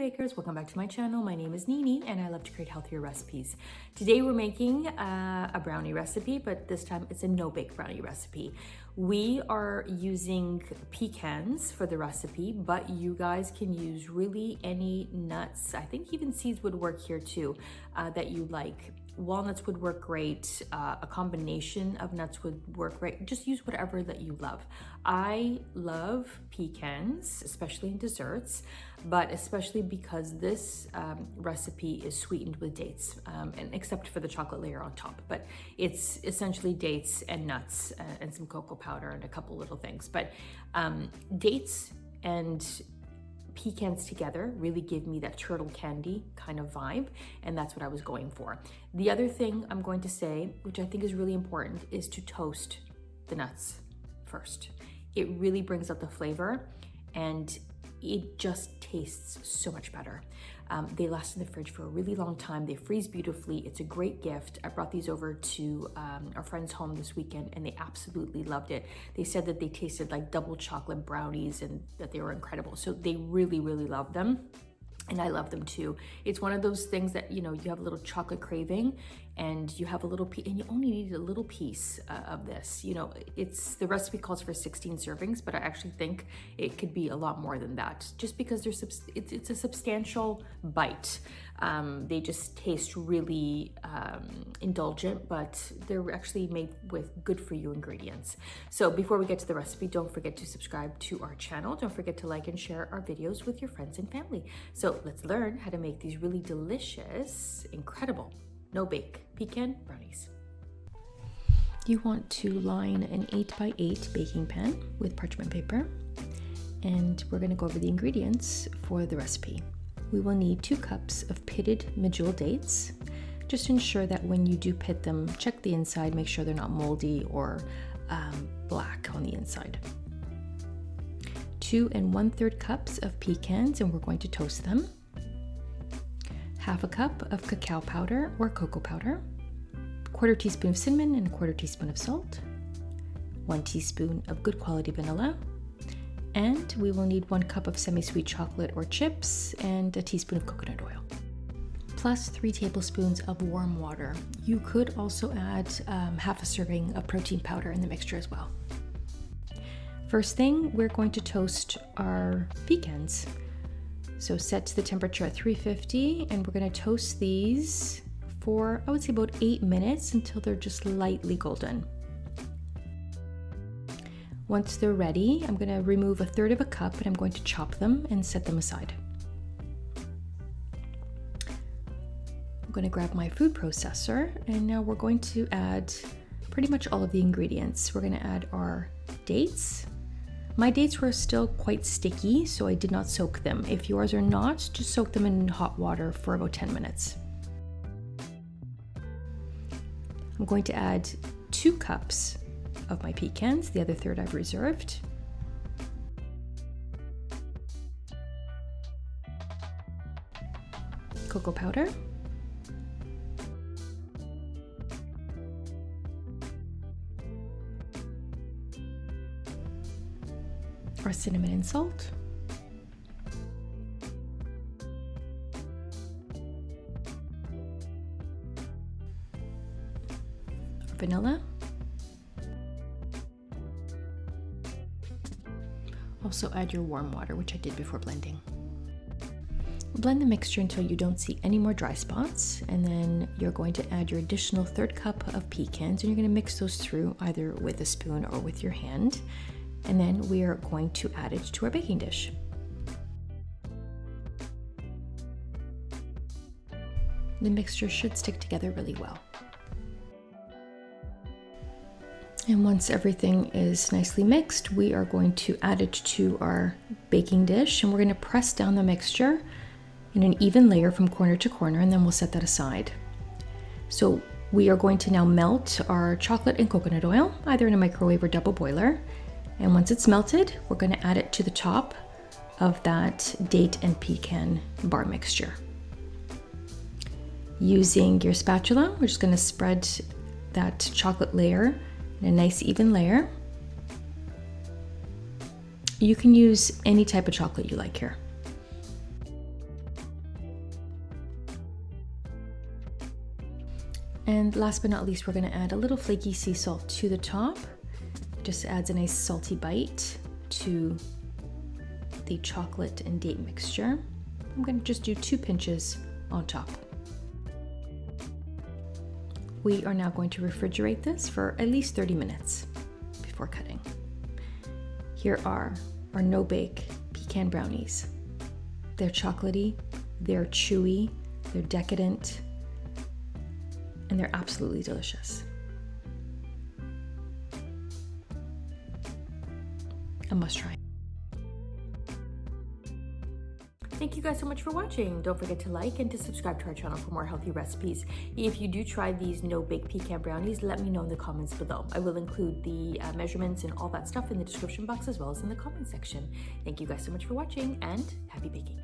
bakers, welcome back to my channel. My name is Nini and I love to create healthier recipes. Today we're making a brownie recipe, but this time it's a no-bake brownie recipe. We are using pecans for the recipe, but you guys can use really any nuts. I think even seeds would work here too, that you like. Walnuts would work great. A combination of nuts would work great. Just use whatever that you love. I love pecans, especially in desserts, but especially because this recipe is sweetened with dates, and except for the chocolate layer on top. But it's essentially dates and nuts and some cocoa powder and a couple little things. But dates and pecans together really give me that turtle candy kind of vibe, and that's what I was going for. The other thing I'm going to say, which I think is really important, is to toast the nuts first. It really brings out the flavor and it just tastes so much better. They last in the fridge for a really long time. They freeze beautifully. It's a great gift. I brought these over to our friend's home this weekend and they absolutely loved it. They said that they tasted like double chocolate brownies and that they were incredible. So they really, really love them. And I love them too. It's one of those things that, you know, you have a little chocolate craving and you have a little piece, and you only need a little piece of this. You know, the recipe calls for 16 servings, but I actually think it could be a lot more than that, just because it's a substantial bite. They just taste really indulgent, but they're actually made with good for you ingredients. So before we get to the recipe, don't forget to subscribe to our channel. Don't forget to like and share our videos with your friends and family. So let's learn how to make these really delicious, incredible, no-bake pecan brownies. You want to line an 8x8 baking pan with parchment paper, and we're going to go over the ingredients for the recipe. We will need 2 cups of pitted Medjool dates. Just ensure that when you do pit them, check the inside, make sure they're not moldy or black on the inside. 2 1/3 cups of pecans, and we're going to toast them. 1/2 cup of cacao powder or cocoa powder. 1/4 teaspoon of cinnamon and 1/4 teaspoon of salt. 1 teaspoon of good quality vanilla. And we will need 1 cup of semi-sweet chocolate or chips and a teaspoon of coconut oil. Plus 3 tablespoons of warm water. You could also add 1/2 serving of protein powder in the mixture as well. First thing, we're going to toast our pecans. So set the temperature at 350, and we're going to toast these for, I would say, about 8 minutes until they're just lightly golden. Once they're ready, I'm going to remove 1/3 of a cup and I'm going to chop them and set them aside. I'm going to grab my food processor, and now we're going to add pretty much all of the ingredients. We're going to add our dates. My dates were still quite sticky, so I did not soak them. If yours are not, just soak them in hot water for about 10 minutes. I'm going to add 2 cups of my pecans, the other 1/3 I've reserved. Cocoa powder. Our cinnamon and salt. Our vanilla. Also add your warm water, which I did before blending. Blend the mixture until you don't see any more dry spots, and then you're going to add your additional 1/3 cup of pecans, and you're going to mix those through either with a spoon or with your hand. And then we are going to add it to our baking dish. The mixture should stick together really well. And once everything is nicely mixed, we are going to add it to our baking dish, and we're going to press down the mixture in an even layer from corner to corner, and then we'll set that aside. So we are going to now melt our chocolate and coconut oil, either in a microwave or double boiler. And once it's melted, we're going to add it to the top of that date and pecan bar mixture. Using your spatula, we're just going to spread that chocolate layer in a nice even layer. You can use any type of chocolate you like here. And last but not least, we're gonna add a little flaky sea salt to the top. It just adds a nice salty bite to the chocolate and date mixture. I'm gonna just do 2 pinches on top. We are now going to refrigerate this for at least 30 minutes before cutting. Here are our no-bake pecan brownies. They're chocolatey, they're chewy, they're decadent, and they're absolutely delicious. A must try. Thank you guys so much for watching. Don't forget to like and to subscribe to our channel for more healthy recipes. If you do try these no-bake pecan brownies, let me know in the comments below. I will include the measurements and all that stuff in the description box as well as in the comment section. Thank you guys so much for watching and happy baking.